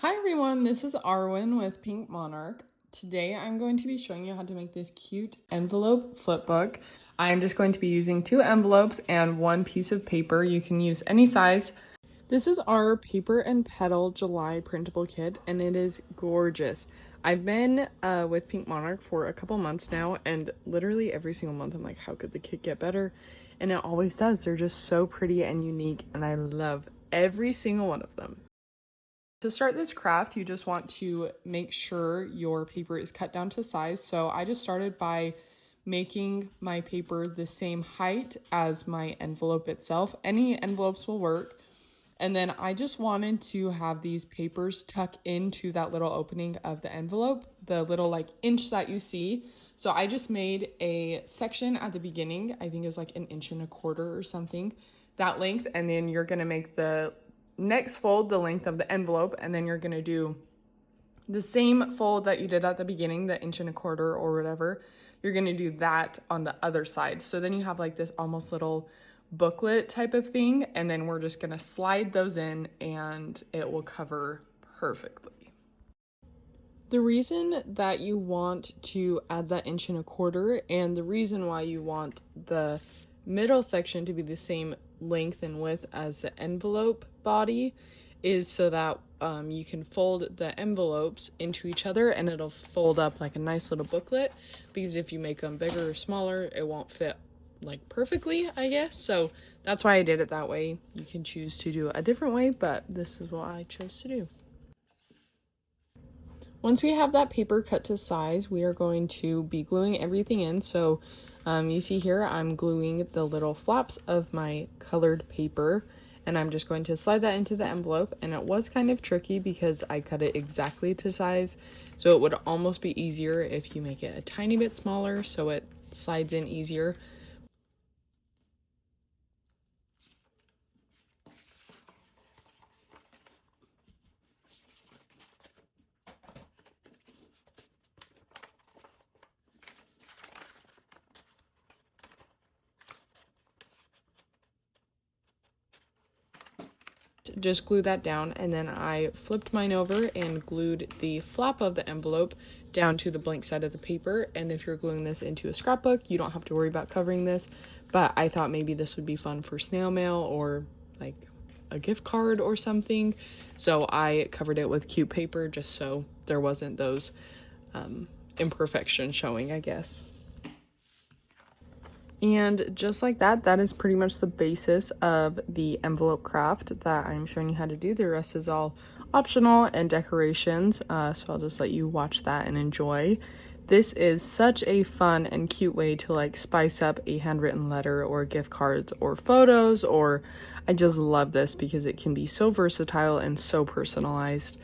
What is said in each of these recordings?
Hi everyone, this is Arwen with Pink Monarch. Today I'm going to be showing you how to make this cute envelope flipbook. I'm just going to be using 2 envelopes and 1 piece of paper. You can use any size. This is our Paper and Petal July printable kit and it is gorgeous. I've been with Pink Monarch for a couple months now, and literally every single month I'm like, how could the kit get better? And it always does. They're just so pretty and unique and I love every single one of them. To start this craft, you just want to make sure your paper is cut down to size. So I just started by making my paper the same height as my envelope itself. Any envelopes will work. And then I just wanted to have these papers tuck into that little opening of the envelope, the little like inch that you see. So I just made a section at the beginning. I think it was like 1.25 inches or something, that length. And then you're gonna make the next fold the length of the envelope, and then you're gonna do the same fold that you did at the beginning, the 1.25 inches or whatever. You're gonna do that on the other side. So then you have like this almost little booklet type of thing, and then we're just gonna slide those in and it will cover perfectly. The reason that you want to add that 1.25 inches and the reason why you want the middle section to be the same length and width as the envelope body is so that you can fold the envelopes into each other and it'll fold up like a nice little booklet, because if you make them bigger or smaller it won't fit like perfectly, I guess. So that's why I did it that way. You can choose to do it a different way, but this is what I chose to do. Once we have that paper cut to size, we are going to be gluing everything in. So you see here, I'm gluing the little flaps of my colored paper, and I'm just going to slide that into the envelope. And it was kind of tricky because I cut it exactly to size. So it would almost be easier if you make it a tiny bit smaller so it slides in easier. Just glue that down, and then I flipped mine over and glued the flap of the envelope down to the blank side of the paper. And if you're gluing this into a scrapbook, you don't have to worry about covering this, but I thought maybe this would be fun for snail mail or like a gift card or something, so I covered it with cute paper just so there wasn't those imperfections showing, I guess. And just like that, that is pretty much the basis of the envelope craft that I'm showing you how to do. The rest is all optional and decorations, so I'll just let you watch that and enjoy. This is such a fun and cute way to like spice up a handwritten letter or gift cards or photos, or I just love this because it can be so versatile and so personalized.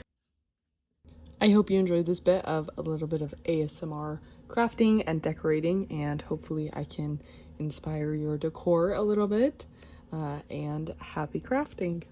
I hope you enjoyed this bit of a little bit of ASMR crafting and decorating, and hopefully I can inspire your decor a little bit, and happy crafting.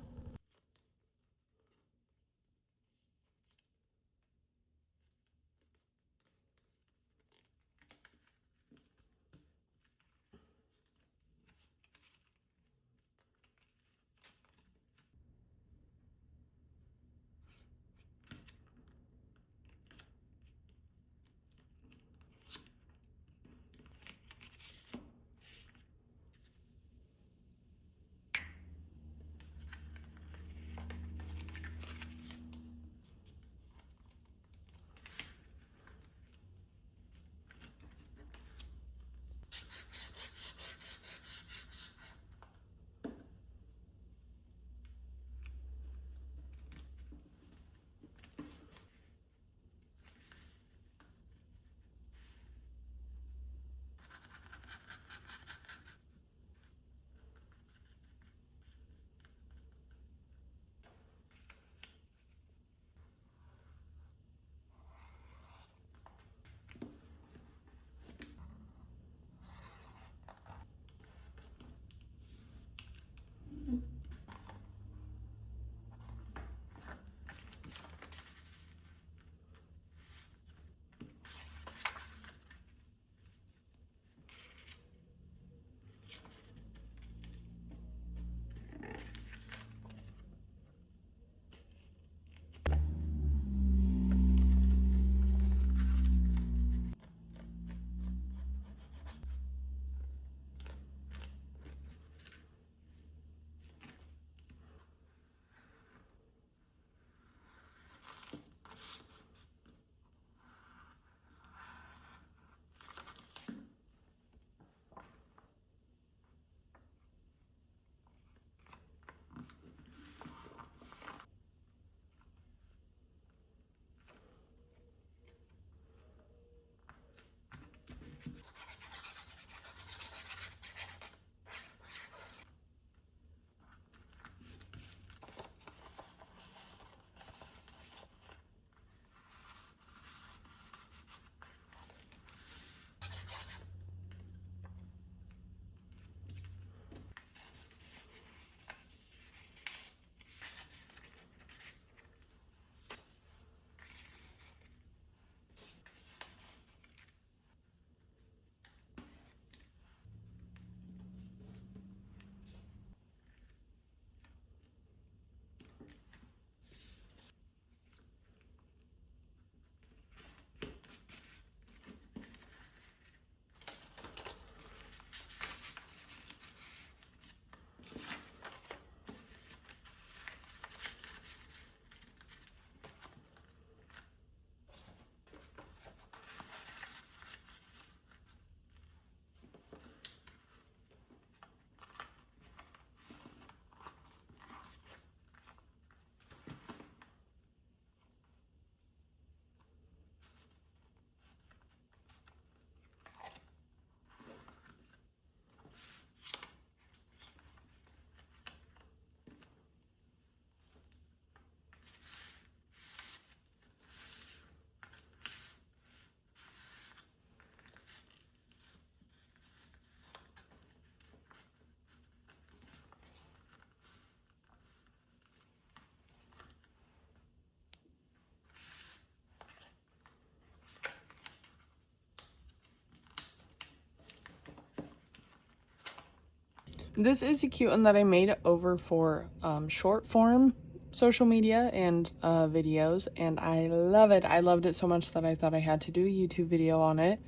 This is a cute one that I made over for short form social media and videos, and I love it. I loved it so much that I thought I had to do a YouTube video on it.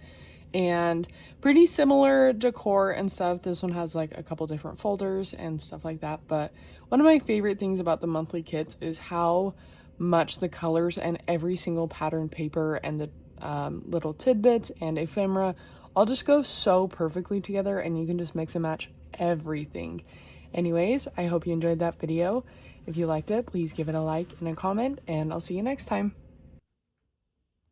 And pretty similar decor and stuff. This one has like a couple different folders and stuff like that, but one of my favorite things about the monthly kits is how much the colors and every single pattern paper and the little tidbits and ephemera all just go so perfectly together, and you can just mix and match everything. Anyways, I hope you enjoyed that video. If you liked it, please give it a like and a comment, and I'll see you next time.